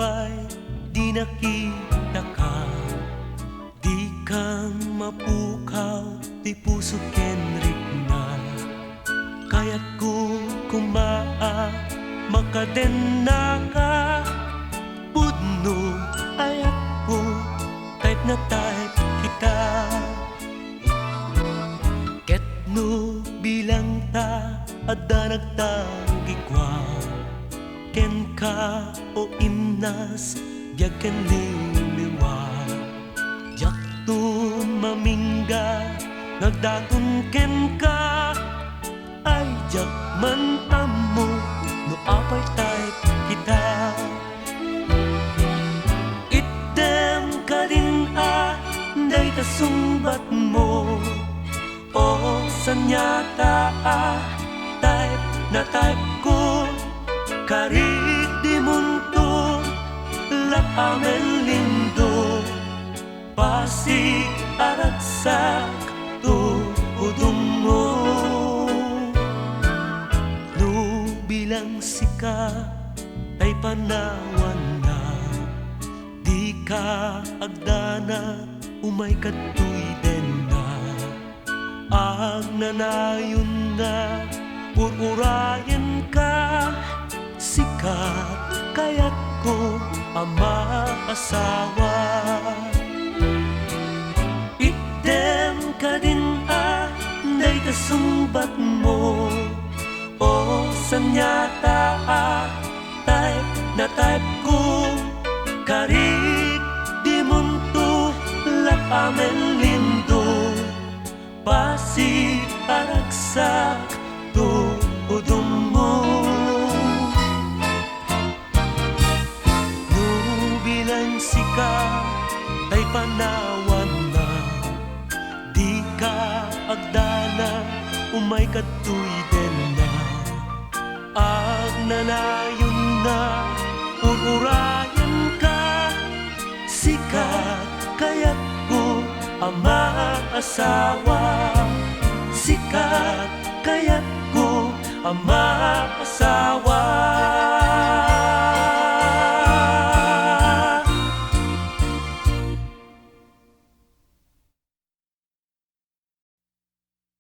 pa'y di nakita ka. Di kang mapukaw, di puso kenrik na. Kaya't kung kumaa, makaden na ka. Pudno ay ako, type na type kita. Ketno bilang ta, ada nagtagi kwa. Ken ka o imnas, biag ken liliwa. Jakto mamingga, nagdaton ken ka. Ay jak man amo, no apay type kita. Item ka din day kasumbat mo. O sanyata type na type ko. Karit di munto, lat amen lindo. Pasig aragsak to udong mo. No bilang sika, tay panawan na. Di ka agdana, umay katoy den na. Ag nanayon na, ururayan ka. Sikat kaya't ko ama asawa. Item ka din day kasumbat mo. O sanyata type na type ko. Karik di munto, lat amen lindo. Pasig aragsak to udong mo. Sika tay panawan na. Di ka agdana, umay katoy den na. Ag nanayon na, ururayan ka. Sikat kaya't ko ama asawa. Sikat kaya't ko ama asawa.